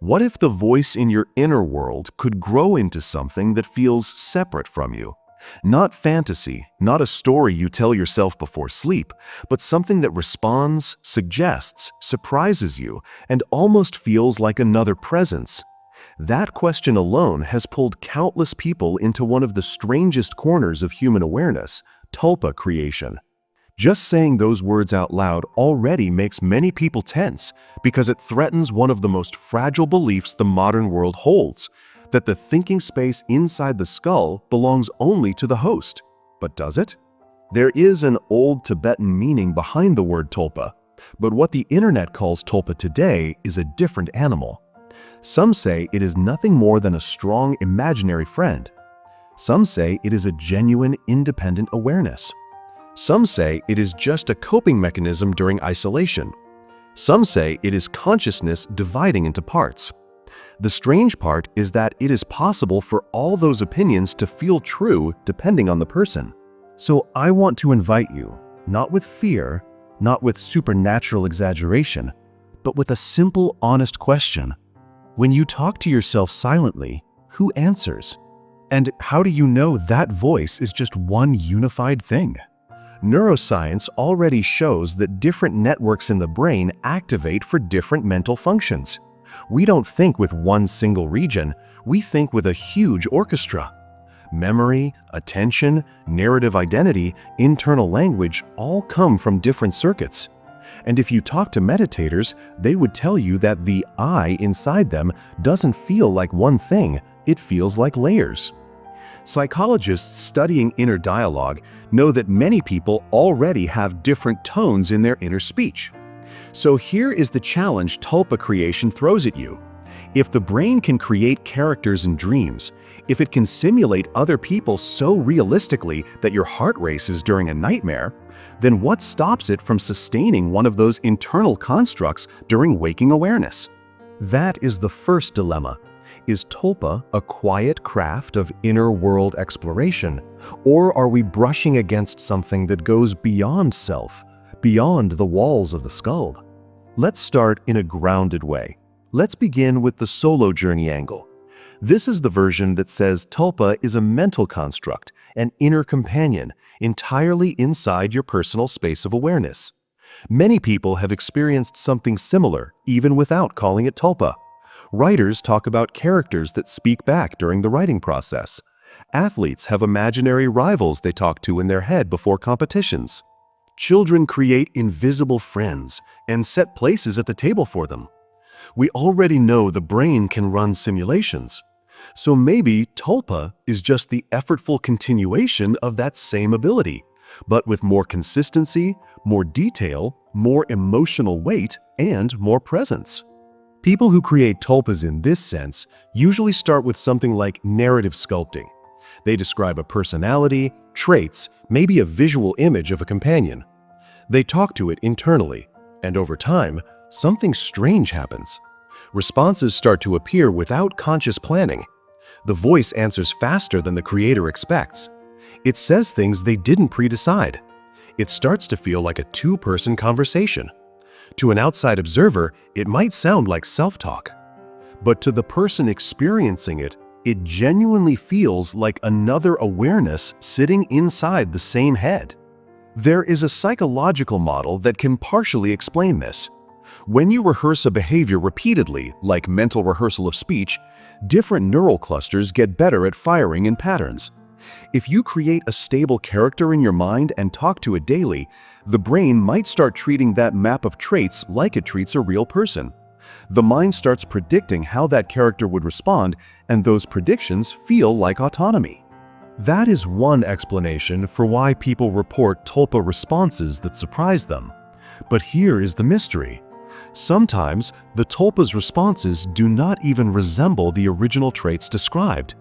What if the voice in your inner world could grow into something that feels separate from you? Not fantasy, not a story you tell yourself before sleep, but something that responds, suggests, surprises you, and almost feels like another presence. That question alone has pulled countless people into one of the strangest corners of human awareness, Tulpa Creation. Just saying those words out loud already makes many people tense because it threatens one of the most fragile beliefs the modern world holds, that the thinking space inside the skull belongs only to the host. But does it? There is an old Tibetan meaning behind the word tulpa, but what the internet calls tulpa today is a different animal. Some say it is nothing more than a strong imaginary friend. Some say it is a genuine independent awareness. Some say it is just a coping mechanism during isolation. Some say it is consciousness dividing into parts. The strange part is that it is possible for all those opinions to feel true depending on the person. So I want to invite you, not with fear, not with supernatural exaggeration, but with a simple, honest question. When you talk to yourself silently, who answers? And how do you know that voice is just one unified thing? Neuroscience already shows that different networks in the brain activate for different mental functions. We don't think with one single region, we think with a huge orchestra. Memory, attention, narrative identity, internal language all come from different circuits. And if you talk to meditators, they would tell you that the I inside them doesn't feel like one thing, it feels like layers. Psychologists studying inner dialogue know that many people already have different tones in their inner speech. So here is the challenge Tulpa Creation throws at you. If the brain can create characters and dreams, if it can simulate other people so realistically that your heart races during a nightmare, then what stops it from sustaining one of those internal constructs during waking awareness? That is the first dilemma. Is Tulpa a quiet craft of inner world exploration, or are we brushing against something that goes beyond self, beyond the walls of the skull? Let's start in a grounded way. Let's begin with the solo journey angle. This is the version that says Tulpa is a mental construct, an inner companion, entirely inside your personal space of awareness. Many people have experienced something similar, even without calling it Tulpa. Writers talk about characters that speak back during the writing process. Athletes have imaginary rivals they talk to in their head before competitions. Children create invisible friends and set places at the table for them. We already know the brain can run simulations. So maybe Tulpa is just the effortful continuation of that same ability, but with more consistency, more detail, more emotional weight, and more presence. People who create tulpas in this sense usually start with something like narrative sculpting. They describe a personality, traits, maybe a visual image of a companion. They talk to it internally, and over time, something strange happens. Responses start to appear without conscious planning. The voice answers faster than the creator expects. It says things they didn't pre-decide. It starts to feel like a two-person conversation. To an outside observer, it might sound like self-talk. But to the person experiencing it, it genuinely feels like another awareness sitting inside the same head. There is a psychological model that can partially explain this. When you rehearse a behavior repeatedly, like mental rehearsal of speech, different neural clusters get better at firing in patterns. If you create a stable character in your mind and talk to it daily, the brain might start treating that map of traits like it treats a real person. The mind starts predicting how that character would respond, and those predictions feel like autonomy. That is one explanation for why people report Tulpa responses that surprise them. But here is the mystery. Sometimes, the Tulpa's responses do not even resemble the original traits described.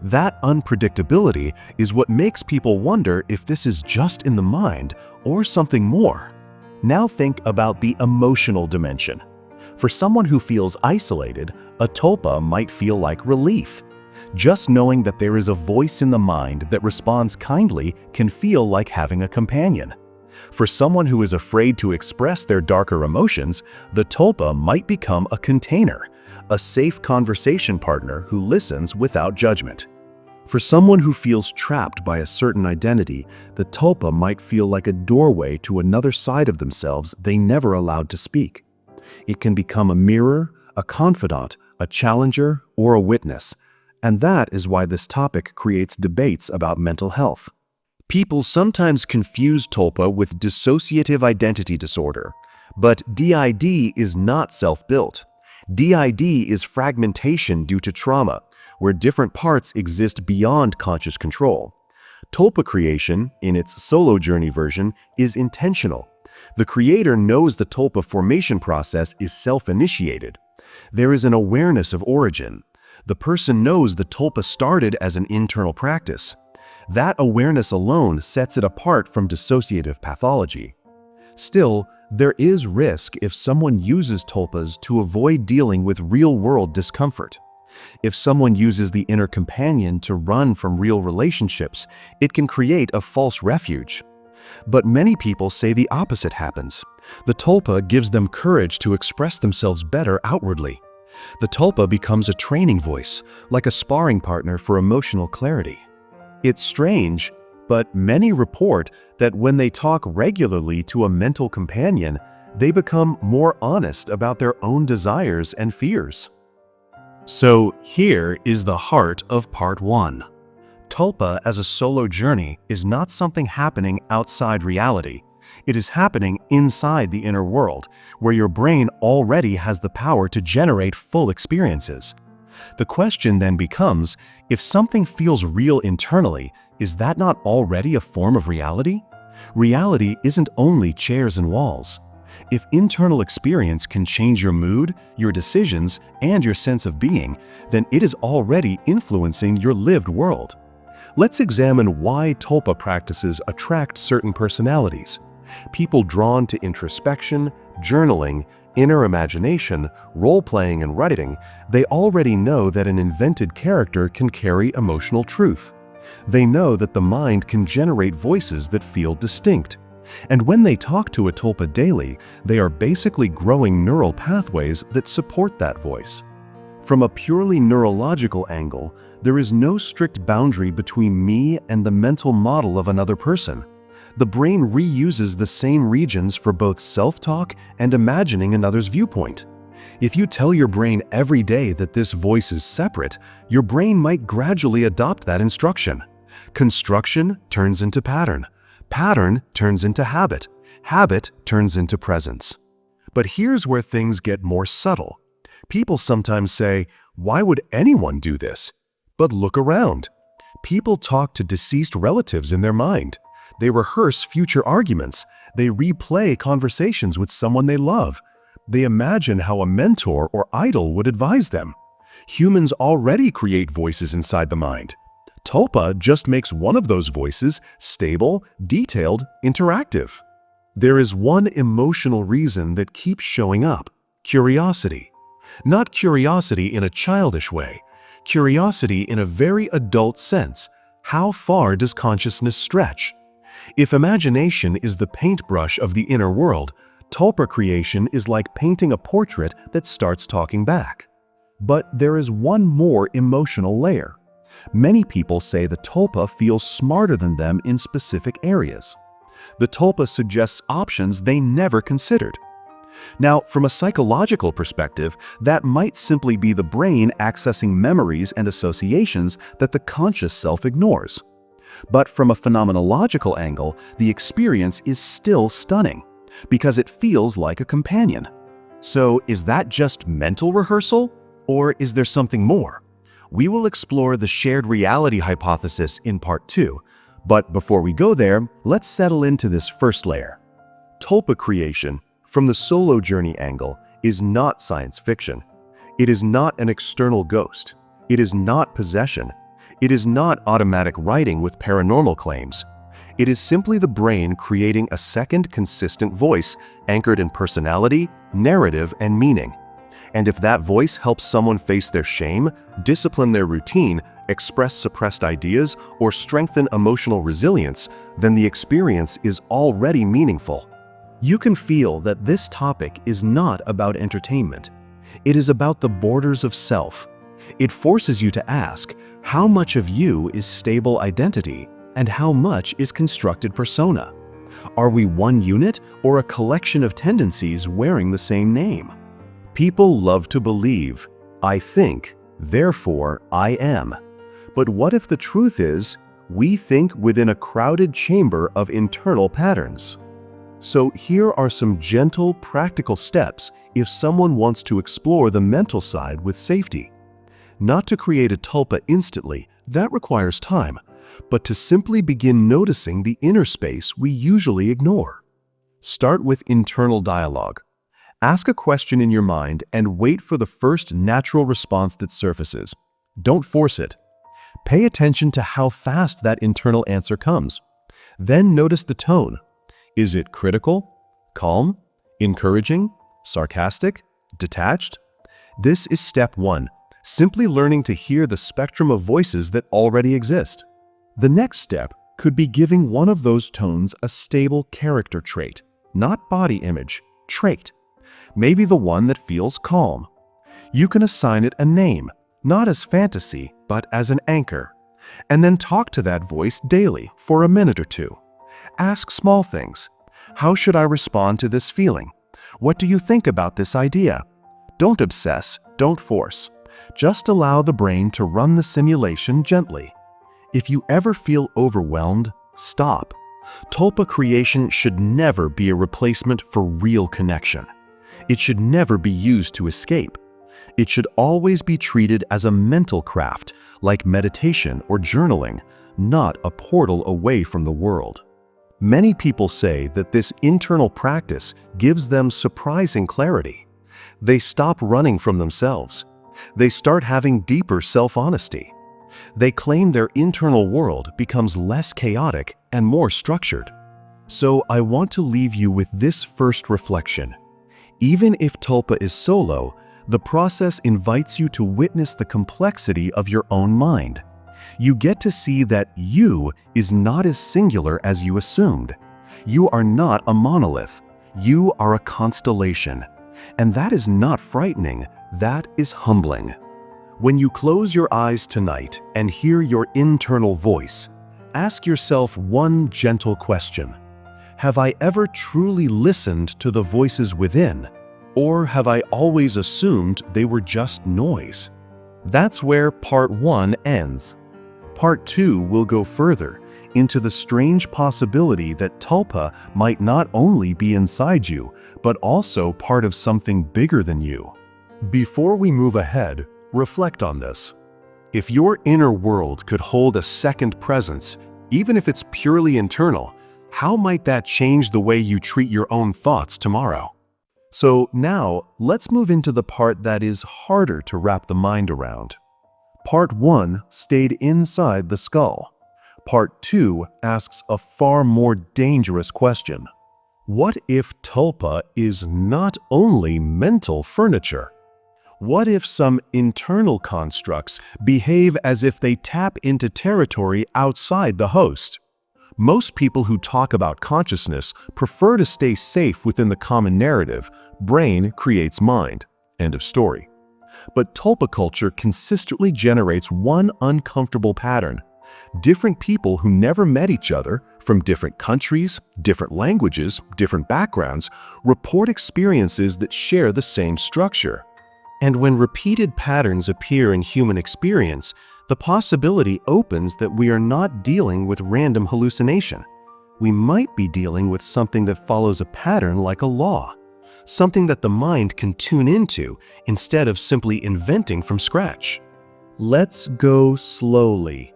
That unpredictability is what makes people wonder if this is just in the mind or something more. Now think about the emotional dimension. For someone who feels isolated, a tulpa might feel like relief. Just knowing that there is a voice in the mind that responds kindly can feel like having a companion. For someone who is afraid to express their darker emotions, the Tulpa might become a container, a safe conversation partner who listens without judgment. For someone who feels trapped by a certain identity, the Tulpa might feel like a doorway to another side of themselves they never allowed to speak. It can become a mirror, a confidant, a challenger, or a witness. And that is why this topic creates debates about mental health. People sometimes confuse Tulpa with dissociative identity disorder, but DID is not self-built. DID is fragmentation due to trauma, where different parts exist beyond conscious control. Tulpa Creation, in its solo journey version, is intentional. The creator knows the Tulpa formation process is self-initiated. There is an awareness of origin. The person knows the Tulpa started as an internal practice. That awareness alone sets it apart from dissociative pathology. Still, there is risk if someone uses Tulpas to avoid dealing with real-world discomfort. If someone uses the inner companion to run from real relationships, it can create a false refuge. But many people say the opposite happens. The Tulpa gives them courage to express themselves better outwardly. The Tulpa becomes a training voice, like a sparring partner for emotional clarity. It's strange, but many report that when they talk regularly to a mental companion, they become more honest about their own desires and fears. So here is the heart of part 1. Tulpa as a solo journey is not something happening outside reality. It is happening inside the inner world, where your brain already has the power to generate full experiences. The question then becomes, if something feels real internally, is that not already a form of reality? Reality isn't only chairs and walls. If internal experience can change your mood, your decisions, and your sense of being, then it is already influencing your lived world. Let's examine why Tulpa practices attract certain personalities. People drawn to introspection, journaling, inner imagination, role-playing, and writing, they already know that an invented character can carry emotional truth. They know that the mind can generate voices that feel distinct. And when they talk to a Tulpa daily, they are basically growing neural pathways that support that voice. From a purely neurological angle, there is no strict boundary between me and the mental model of another person. The brain reuses the same regions for both self-talk and imagining another's viewpoint. If you tell your brain every day that this voice is separate, your brain might gradually adopt that instruction. Construction turns into pattern. Pattern turns into habit. Habit turns into presence. But here's where things get more subtle. People sometimes say, "Why would anyone do this?" But look around. People talk to deceased relatives in their mind. They rehearse future arguments. They replay conversations with someone they love. They imagine how a mentor or idol would advise them. Humans already create voices inside the mind. Tulpa just makes one of those voices stable, detailed, interactive. There is one emotional reason that keeps showing up: curiosity. Not curiosity in a childish way. Curiosity in a very adult sense. How far does consciousness stretch? If imagination is the paintbrush of the inner world, Tulpa creation is like painting a portrait that starts talking back. But there is one more emotional layer. Many people say the Tulpa feels smarter than them in specific areas. The Tulpa suggests options they never considered. Now, from a psychological perspective, that might simply be the brain accessing memories and associations that the conscious self ignores. But from a phenomenological angle, the experience is still stunning, because it feels like a companion. So, is that just mental rehearsal? Or is there something more? We will explore the shared reality hypothesis in part 2. But before we go there, let's settle into this first layer. Tulpa creation, from the solo journey angle, is not science fiction. It is not an external ghost. It is not possession. It is not automatic writing with paranormal claims. It is simply the brain creating a second consistent voice anchored in personality, narrative, and meaning. And if that voice helps someone face their shame, discipline their routine, express suppressed ideas, or strengthen emotional resilience, then the experience is already meaningful. You can feel that this topic is not about entertainment. It is about the borders of self. It forces you to ask, how much of you is stable identity and how much is constructed persona? Are we one unit or a collection of tendencies wearing the same name? People love to believe, I think, therefore I am. But what if the truth is, we think within a crowded chamber of internal patterns? So here are some gentle, practical steps if someone wants to explore the mental side with safety. Not to create a tulpa instantly, that requires time, but to simply begin noticing the inner space we usually ignore. Start with internal dialogue. Ask a question in your mind and wait for the first natural response that surfaces. Don't force it. Pay attention to how fast that internal answer comes. Then notice the tone. Is it critical, calm, encouraging, sarcastic, detached? This is step one, simply learning to hear the spectrum of voices that already exist. The next step could be giving one of those tones a stable character trait, not body image, trait. Maybe the one that feels calm. You can assign it a name, not as fantasy, but as an anchor. And then talk to that voice daily for a minute or two. Ask small things. How should I respond to this feeling? What do you think about this idea? Don't obsess, don't force. Just allow the brain to run the simulation gently. If you ever feel overwhelmed, stop. Tulpa creation should never be a replacement for real connection. It should never be used to escape. It should always be treated as a mental craft, like meditation or journaling, not a portal away from the world. Many people say that this internal practice gives them surprising clarity. They stop running from themselves. They start having deeper self-honesty. They claim their internal world becomes less chaotic and more structured. So I want to leave you with this first reflection. Even if Tulpa is solo, the process invites you to witness the complexity of your own mind. You get to see that you is not as singular as you assumed. You are not a monolith. You are a constellation. And that is not frightening, that is humbling. When you close your eyes tonight and hear your internal voice, ask yourself one gentle question. Have I ever truly listened to the voices within, or have I always assumed they were just noise? That's where part 1 ends. Part 2 will go further into the strange possibility that Tulpa might not only be inside you, but also part of something bigger than you. Before we move ahead, reflect on this. If your inner world could hold a second presence, even if it's purely internal, how might that change the way you treat your own thoughts tomorrow? So now, let's move into the part that is harder to wrap the mind around. Part 1 stayed inside the skull. Part 2 asks a far more dangerous question. What if Tulpa is not only mental furniture? What if some internal constructs behave as if they tap into territory outside the host? Most people who talk about consciousness prefer to stay safe within the common narrative, brain creates mind, end of story. But Tulpa culture consistently generates one uncomfortable pattern. Different people who never met each other, from different countries, different languages, different backgrounds, report experiences that share the same structure. And when repeated patterns appear in human experience, the possibility opens that we are not dealing with random hallucination. We might be dealing with something that follows a pattern like a law, something that the mind can tune into instead of simply inventing from scratch. Let's go slowly.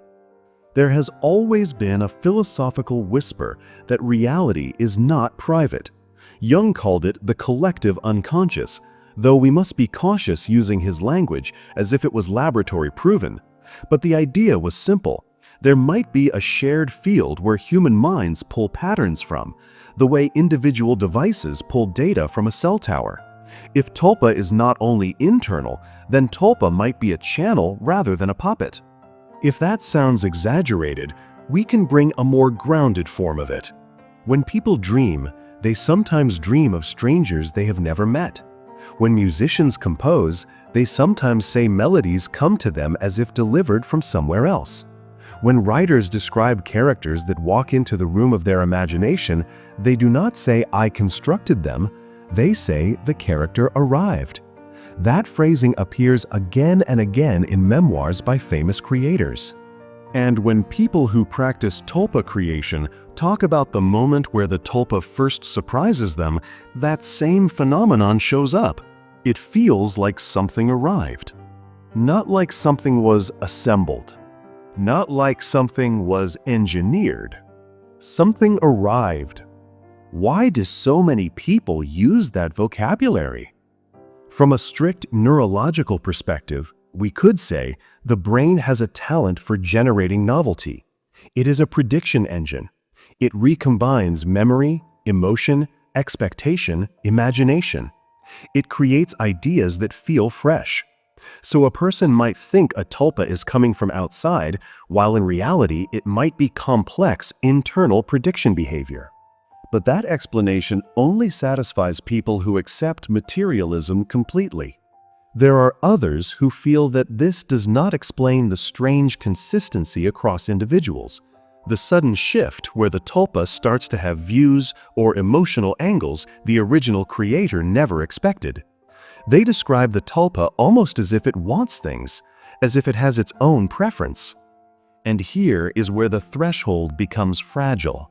There has always been a philosophical whisper that reality is not private. Jung called it the collective unconscious, though we must be cautious using his language as if it was laboratory proven. But the idea was simple. There might be a shared field where human minds pull patterns from, the way individual devices pull data from a cell tower. If Tulpa is not only internal, then Tulpa might be a channel rather than a puppet. If that sounds exaggerated, we can bring a more grounded form of it. When people dream, they sometimes dream of strangers they have never met. When musicians compose, they sometimes say melodies come to them as if delivered from somewhere else. When writers describe characters that walk into the room of their imagination, they do not say, "I constructed them," they say, "the character arrived." That phrasing appears again and again in memoirs by famous creators. And when people who practice Tulpa creation talk about the moment where the Tulpa first surprises them, that same phenomenon shows up. It feels like something arrived. Not like something was assembled. Not like something was engineered. Something arrived. Why do so many people use that vocabulary? From a strict neurological perspective, we could say the brain has a talent for generating novelty. It is a prediction engine. It recombines memory, emotion, expectation, imagination. It creates ideas that feel fresh. So a person might think a tulpa is coming from outside, while in reality it might be complex internal prediction behavior. But that explanation only satisfies people who accept materialism completely. There are others who feel that this does not explain the strange consistency across individuals, the sudden shift where the tulpa starts to have views or emotional angles the original creator never expected. They describe the tulpa almost as if it wants things, as if it has its own preference. And here is where the threshold becomes fragile.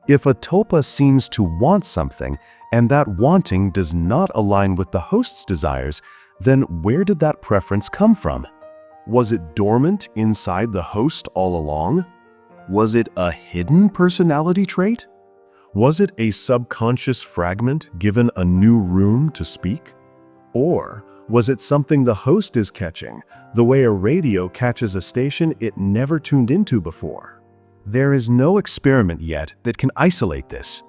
If a tulpa seems to want something, and that wanting does not align with the host's desires, then where did that preference come from? Was it dormant inside the host all along? Was it a hidden personality trait? Was it a subconscious fragment given a new room to speak? Or was it something the host is catching, the way a radio catches a station it never tuned into before? There is no experiment yet that can isolate this,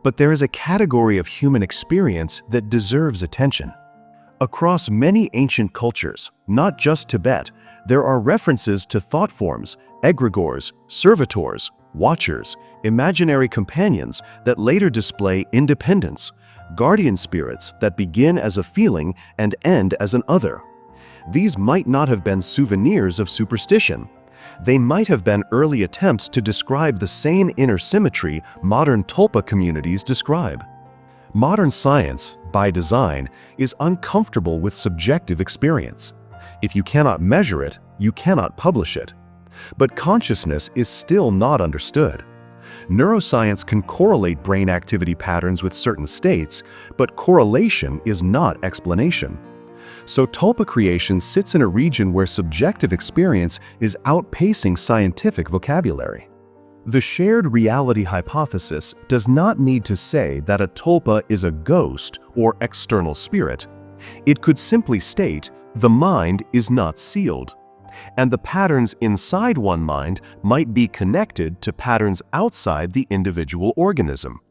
but there is a category of human experience that deserves attention. Across many ancient cultures, not just Tibet, there are references to thought forms, egregores, servitors, watchers, imaginary companions that later display independence, guardian spirits that begin as a feeling and end as an other. These might not have been souvenirs of superstition. They might have been early attempts to describe the same inner symmetry modern tulpa communities describe. Modern science, by design, is uncomfortable with subjective experience. If you cannot measure it, you cannot publish it. But consciousness is still not understood. Neuroscience can correlate brain activity patterns with certain states, but correlation is not explanation. So Tulpa creation sits in a region where subjective experience is outpacing scientific vocabulary. The shared reality hypothesis does not need to say that a tulpa is a ghost or external spirit. It could simply state the mind is not sealed, and the patterns inside one mind might be connected to patterns outside the individual organism.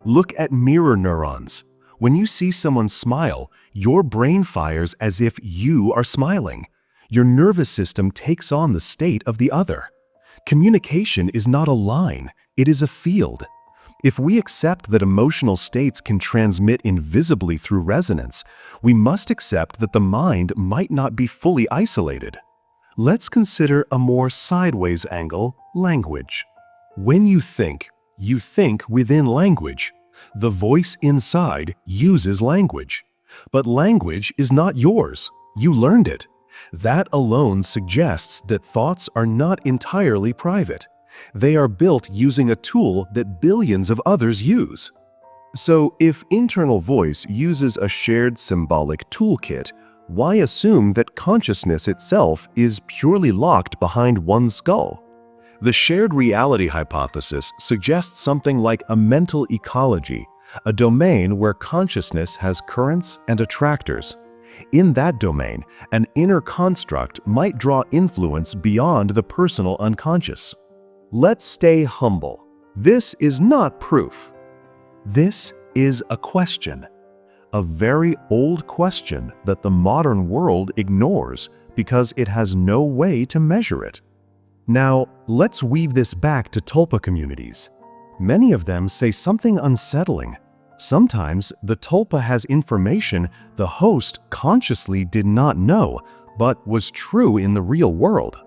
Look at mirror neurons. When you see someone smile, your brain fires as if you are smiling. Your nervous system takes on the state of the other. Communication is not a line, it is a field. If we accept that emotional states can transmit invisibly through resonance, we must accept that the mind might not be fully isolated. Let's consider a more sideways angle, language. When you think within language. The voice inside uses language. But language is not yours. You learned it. That alone suggests that thoughts are not entirely private. They are built using a tool that billions of others use. So if internal voice uses a shared symbolic toolkit, why assume that consciousness itself is purely locked behind one skull? The shared reality hypothesis suggests something like a mental ecology, a domain where consciousness has currents and attractors. In that domain, an inner construct might draw influence beyond the personal unconscious. Let's stay humble. This is not proof. This is a question. a very old question that the modern world ignores because it has no way to measure it. Now, let's weave this back to Tulpa communities. Many of them say something unsettling. Sometimes the Tulpa has information the host consciously did not know, but was true in the real world.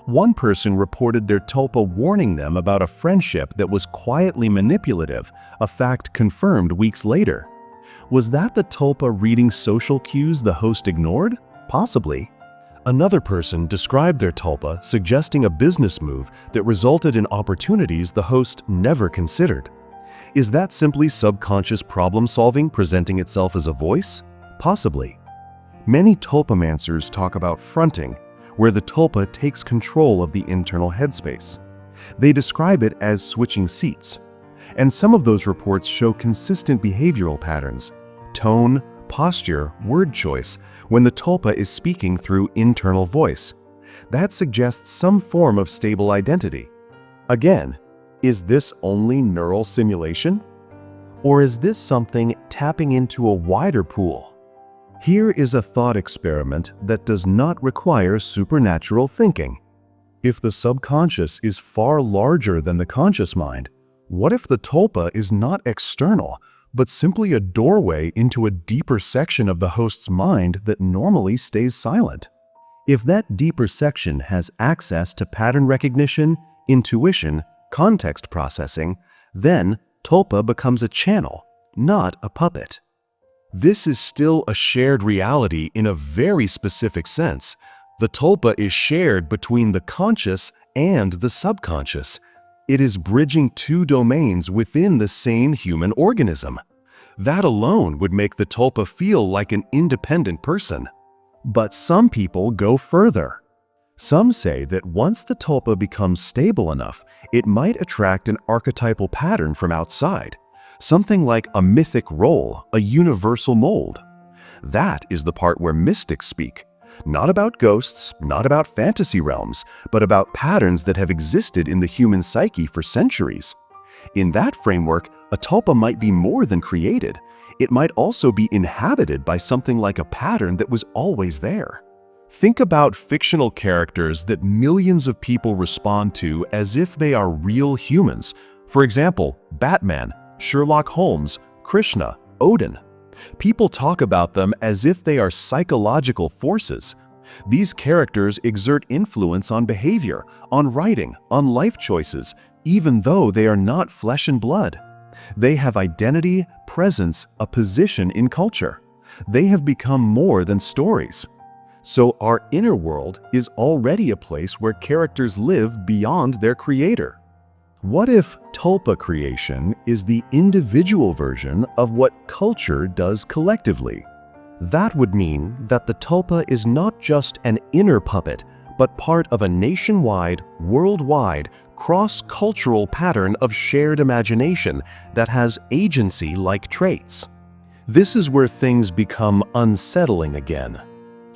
One person reported their Tulpa warning them about a friendship that was quietly manipulative, a fact confirmed weeks later. Was that the Tulpa reading social cues the host ignored? Possibly. Another person described their Tulpa suggesting a business move that resulted in opportunities the host never considered. Is that simply subconscious problem-solving presenting itself as a voice? Possibly. Many Tulpamancers talk about fronting, where the Tulpa takes control of the internal headspace. They describe it as switching seats. And some of those reports show consistent behavioral patterns, tone, posture, word choice, when the Tulpa is speaking through internal voice. That suggests some form of stable identity. Again, is this only neural simulation? Or is this something tapping into a wider pool? Here is a thought experiment that does not require supernatural thinking. If the subconscious is far larger than the conscious mind, what if the Tulpa is not external, but simply a doorway into a deeper section of the host's mind that normally stays silent? If that deeper section has access to pattern recognition, intuition, context processing, then Tulpa becomes a channel, not a puppet. This is still a shared reality in a very specific sense. The Tulpa is shared between the conscious and the subconscious. It is bridging two domains within the same human organism. That alone would make the Tulpa feel like an independent person. But some people go further. Some say that once the Tulpa becomes stable enough, it might attract an archetypal pattern from outside, something like a mythic role, a universal mold. That is the part where mystics speak, not about ghosts, not about fantasy realms, but about patterns that have existed in the human psyche for centuries. In that framework, a Tulpa might be more than created. It might also be inhabited by something like a pattern that was always there. Think about fictional characters that millions of people respond to as if they are real humans. For example, Batman, Sherlock Holmes, Krishna, Odin. People talk about them as if they are psychological forces. These characters exert influence on behavior, on writing, on life choices, even though they are not flesh and blood. They have identity, presence, a position in culture. They have become more than stories. So our inner world is already a place where characters live beyond their creator. What if Tulpa creation is the individual version of what culture does collectively? That would mean that the Tulpa is not just an inner puppet, but part of a nationwide, worldwide, cross-cultural pattern of shared imagination that has agency-like traits. This is where things become unsettling again.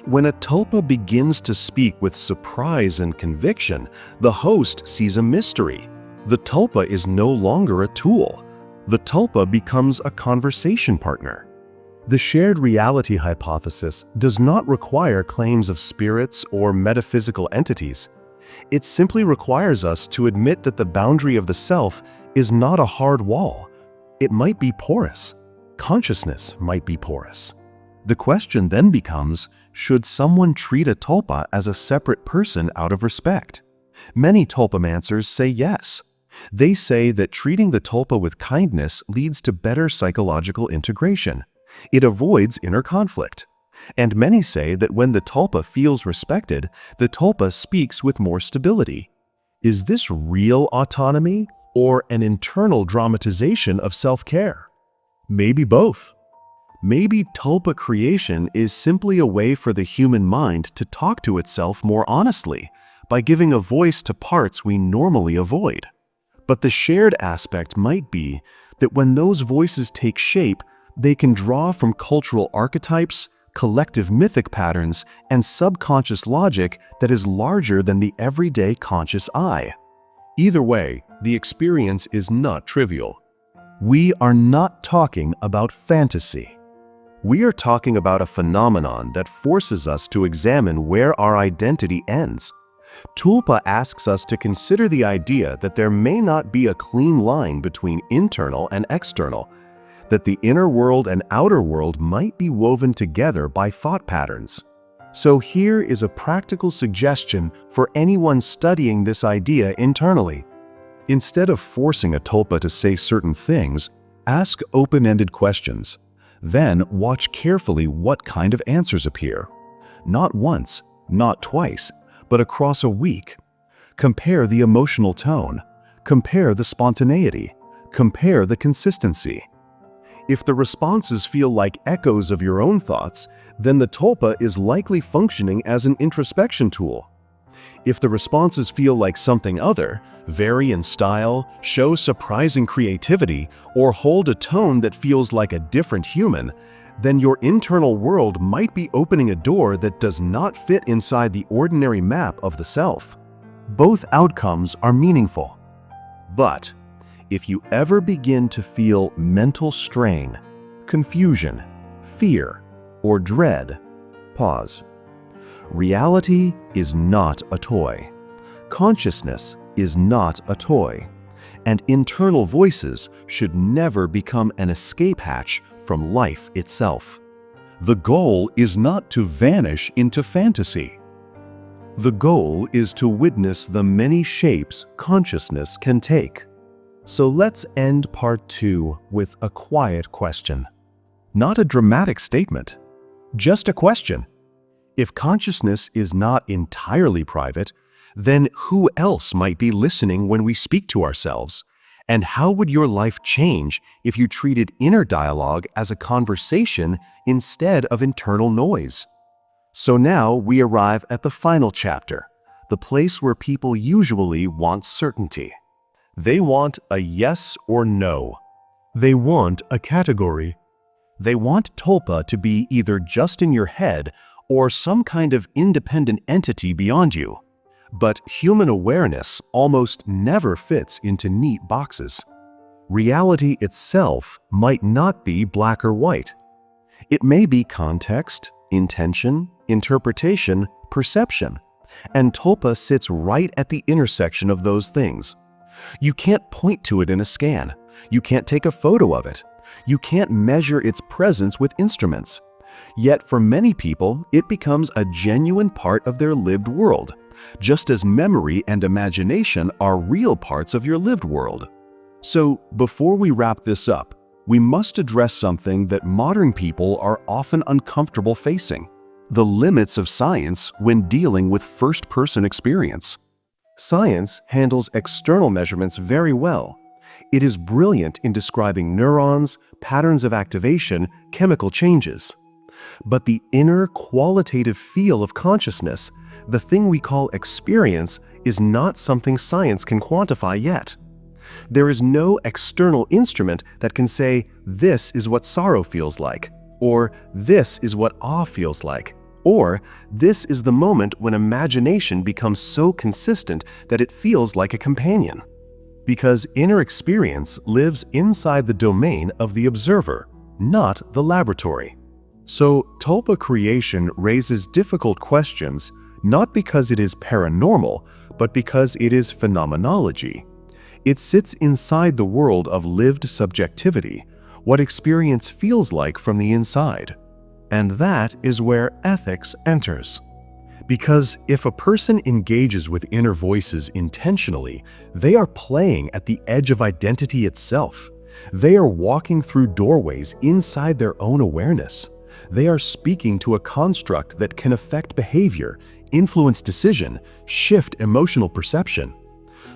When a Tulpa begins to speak with surprise and conviction, the host sees a mystery. The Tulpa is no longer a tool. The Tulpa becomes a conversation partner. The shared reality hypothesis does not require claims of spirits or metaphysical entities. It simply requires us to admit that the boundary of the self is not a hard wall. It might be porous. Consciousness might be porous. The question then becomes, should someone treat a Tulpa as a separate person out of respect? Many Tulpamancers say yes. They say that treating the Tulpa with kindness leads to better psychological integration. It avoids inner conflict. And many say that when the Tulpa feels respected, the Tulpa speaks with more stability. Is this real autonomy or an internal dramatization of self-care? Maybe both. Maybe Tulpa creation is simply a way for the human mind to talk to itself more honestly, by giving a voice to parts we normally avoid. But the shared aspect might be that when those voices take shape, they can draw from cultural archetypes, collective mythic patterns, and subconscious logic that is larger than the everyday conscious eye. Either way, the experience is not trivial. We are not talking about fantasy. We are talking about a phenomenon that forces us to examine where our identity ends. Tulpa asks us to consider the idea that there may not be a clean line between internal and external, that the inner world and outer world might be woven together by thought patterns. So here is a practical suggestion for anyone studying this idea internally. Instead of forcing a tulpa to say certain things, ask open-ended questions. Then watch carefully what kind of answers appear. Not once, not twice, but across a week. Compare the emotional tone. Compare the spontaneity. Compare the consistency. If the responses feel like echoes of your own thoughts, then the tulpa is likely functioning as an introspection tool. If the responses feel like something other, vary in style, show surprising creativity, or hold a tone that feels like a different human, then your internal world might be opening a door that does not fit inside the ordinary map of the self. Both outcomes are meaningful. But if you ever begin to feel mental strain, confusion, fear, or dread, pause. Reality is not a toy. Consciousness is not a toy. And internal voices should never become an escape hatch from life itself. The goal is not to vanish into fantasy. The goal is to witness the many shapes consciousness can take. So let's end part 2 with a quiet question. Not a dramatic statement, just a question. If consciousness is not entirely private, then who else might be listening when we speak to ourselves? And how would your life change if you treated inner dialogue as a conversation instead of internal noise? So now we arrive at the final chapter, the place where people usually want certainty. They want a yes or no. They want a category. They want tulpa to be either just in your head or some kind of independent entity beyond you. But human awareness almost never fits into neat boxes. Reality itself might not be black or white. It may be context, intention, interpretation, perception, and tulpa sits right at the intersection of those things. You can't point to it in a scan. You can't take a photo of it. You can't measure its presence with instruments. Yet for many people, it becomes a genuine part of their lived world, just as memory and imagination are real parts of your lived world. So before we wrap this up, we must address something that modern people are often uncomfortable facing: the limits of science when dealing with first-person experience. Science handles external measurements very well. It is brilliant in describing neurons, patterns of activation, chemical changes. But the inner qualitative feel of consciousness, the thing we call experience, is not something science can quantify yet. There is no external instrument that can say, this is what sorrow feels like, or this is what awe feels like, or this is the moment when imagination becomes so consistent that it feels like a companion. Because inner experience lives inside the domain of the observer, not the laboratory. So Tulpa Creation raises difficult questions not because it is paranormal, but because it is phenomenology. It sits inside the world of lived subjectivity, what experience feels like from the inside. And that is where ethics enters. Because if a person engages with inner voices intentionally, they are playing at the edge of identity itself. They are walking through doorways inside their own awareness. They are speaking to a construct that can affect behavior, influence decision, shift emotional perception.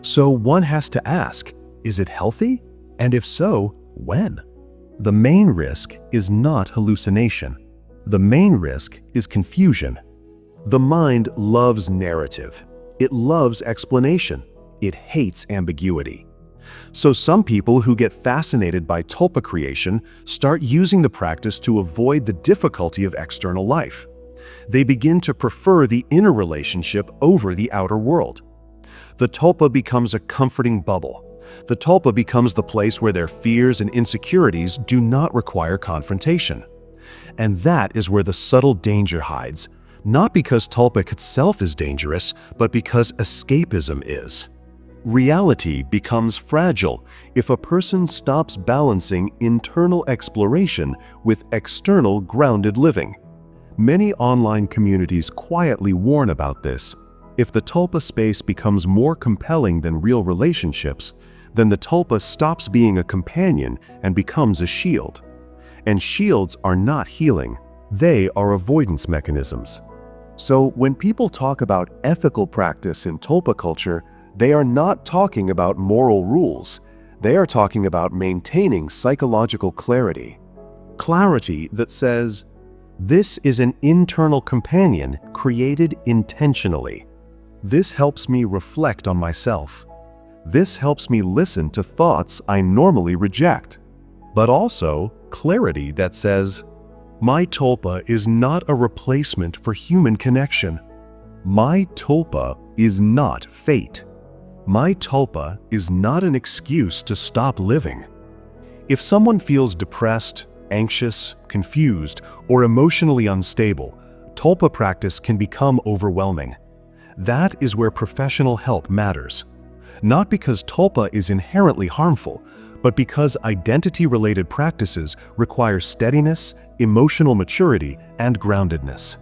So one has to ask, is it healthy? And if so, when? The main risk is not hallucination. The main risk is confusion. The mind loves narrative. It loves explanation. It hates ambiguity. So some people who get fascinated by Tulpa Creation start using the practice to avoid the difficulty of external life. They begin to prefer the inner relationship over the outer world. The Tulpa becomes a comforting bubble. The Tulpa becomes the place where their fears and insecurities do not require confrontation. And that is where the subtle danger hides. Not because Tulpa itself is dangerous, but because escapism is. Reality becomes fragile if a person stops balancing internal exploration with external grounded living. Many online communities quietly warn about this. If the Tulpa space becomes more compelling than real relationships, then the Tulpa stops being a companion and becomes a shield. And shields are not healing, they are avoidance mechanisms. So when people talk about ethical practice in Tulpa culture, they are not talking about moral rules. They are talking about maintaining psychological clarity. Clarity that says, this is an internal companion created intentionally. This helps me reflect on myself. This helps me listen to thoughts I normally reject. But also, clarity that says, my Tulpa is not a replacement for human connection. My Tulpa is not fate. My Tulpa is not an excuse to stop living. If someone feels depressed, anxious, confused, or emotionally unstable, Tulpa practice can become overwhelming. That is where professional help matters. Not because Tulpa is inherently harmful, but because identity-related practices require steadiness, emotional maturity, and groundedness.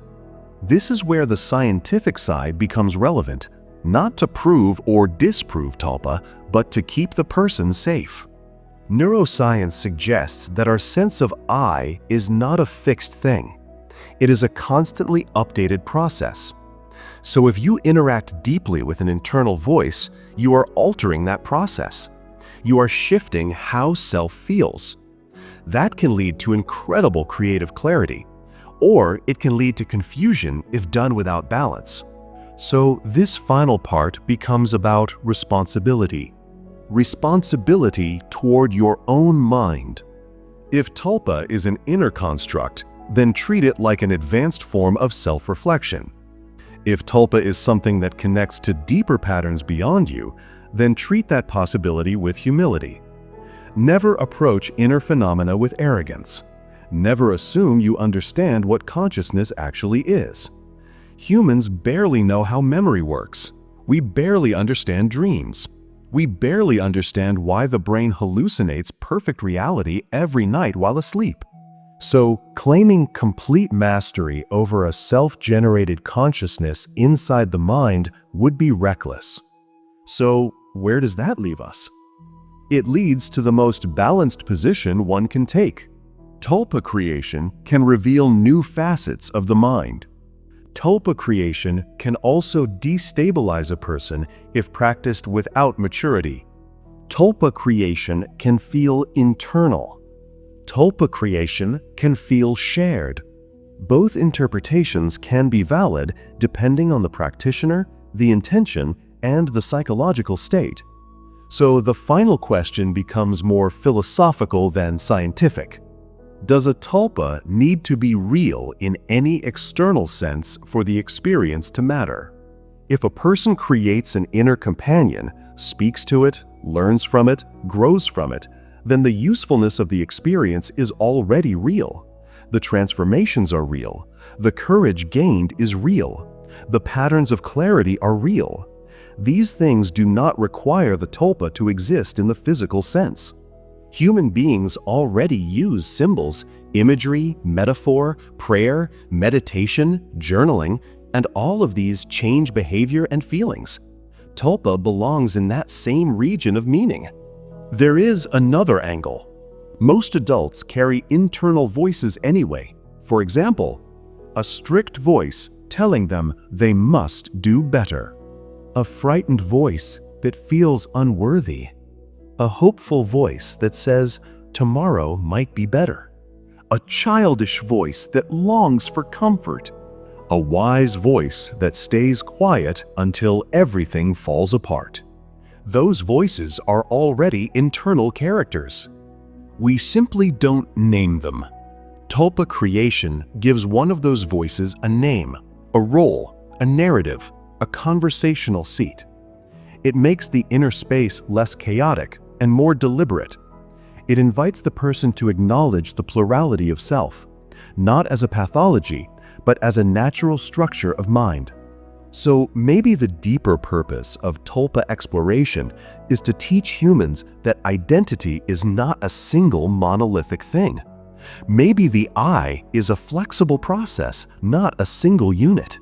This is where the scientific side becomes relevant, not to prove or disprove Tulpa, but to keep the person safe. Neuroscience suggests that our sense of I is not a fixed thing. It is a constantly updated process. So if you interact deeply with an internal voice, you are altering that process. You are shifting how self feels. That can lead to incredible creative clarity, or it can lead to confusion if done without balance. So this final part becomes about responsibility. Responsibility toward your own mind. If Tulpa is an inner construct, then treat it like an advanced form of self-reflection. If Tulpa is something that connects to deeper patterns beyond you, then treat that possibility with humility. Never approach inner phenomena with arrogance. Never assume you understand what consciousness actually is. Humans barely know how memory works. We barely understand dreams. We barely understand why the brain hallucinates perfect reality every night while asleep. So, claiming complete mastery over a self-generated consciousness inside the mind would be reckless. So, where does that leave us? It leads to the most balanced position one can take. Tulpa creation can reveal new facets of the mind. Tulpa creation can also destabilize a person if practiced without maturity. Tulpa creation can feel internal. Tulpa creation can feel shared. Both interpretations can be valid depending on the practitioner, the intention, and the psychological state. So the final question becomes more philosophical than scientific. Does a Tulpa need to be real in any external sense for the experience to matter? If a person creates an inner companion, speaks to it, learns from it, grows from it, then the usefulness of the experience is already real. The transformations are real. The courage gained is real. The patterns of clarity are real. These things do not require the Tulpa to exist in the physical sense. Human beings already use symbols, imagery, metaphor, prayer, meditation, journaling, and all of these change behavior and feelings. Tulpa belongs in that same region of meaning. There is another angle. Most adults carry internal voices anyway. For example, a strict voice telling them they must do better. A frightened voice that feels unworthy. A hopeful voice that says tomorrow might be better. A childish voice that longs for comfort. A wise voice that stays quiet until everything falls apart. Those voices are already internal characters. We simply don't name them. Tulpa creation gives one of those voices a name, a role, a narrative, a conversational seat. It makes the inner space less chaotic and more deliberate. It invites the person to acknowledge the plurality of self, not as a pathology, but as a natural structure of mind. So maybe the deeper purpose of Tulpa exploration is to teach humans that identity is not a single monolithic thing. Maybe the I is a flexible process, not a single unit.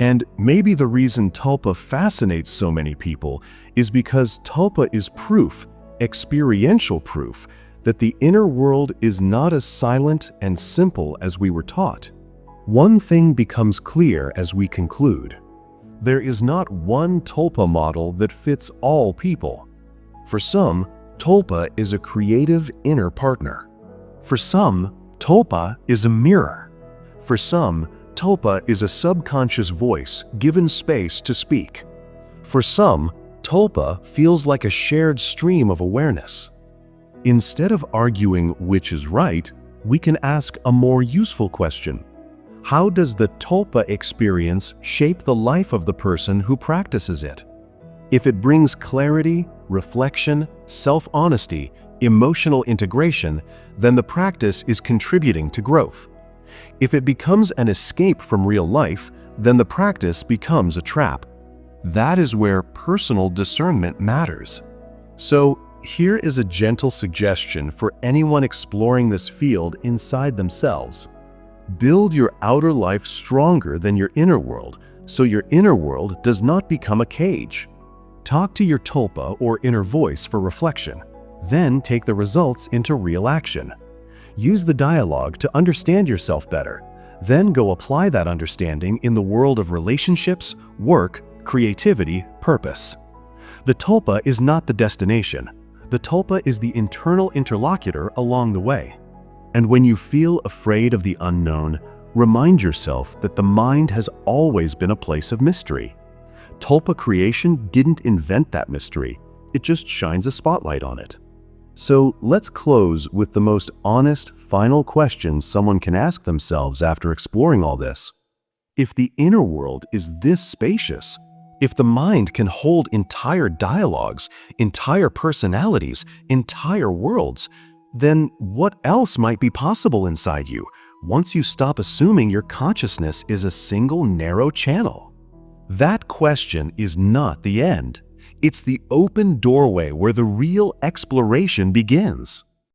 And maybe the reason Tulpa fascinates so many people is because Tulpa is proof, experiential proof, that the inner world is not as silent and simple as we were taught. One thing becomes clear as we conclude. There is not one Tulpa model that fits all people. For some, Tulpa is a creative inner partner. For some, Tulpa is a mirror. For some, Tulpa is a subconscious voice given space to speak. For some, Tulpa feels like a shared stream of awareness. Instead of arguing which is right, we can ask a more useful question. How does the Tulpa experience shape the life of the person who practices it? If it brings clarity, reflection, self-honesty, emotional integration, then the practice is contributing to growth. If it becomes an escape from real life, then the practice becomes a trap. That is where personal discernment matters. So, here is a gentle suggestion for anyone exploring this field inside themselves. Build your outer life stronger than your inner world, so your inner world does not become a cage. Talk to your Tulpa or inner voice for reflection, then take the results into real action. Use the dialogue to understand yourself better, then go apply that understanding in the world of relationships, work, creativity, purpose. The Tulpa is not the destination. The Tulpa is the internal interlocutor along the way. And when you feel afraid of the unknown, remind yourself that the mind has always been a place of mystery. Tulpa Creation didn't invent that mystery, it just shines a spotlight on it. So let's close with the most honest, final question someone can ask themselves after exploring all this. If the inner world is this spacious, if the mind can hold entire dialogues, entire personalities, entire worlds, then what else might be possible inside you once you stop assuming your consciousness is a single narrow channel? That question is not the end. It's the open doorway where the real exploration begins.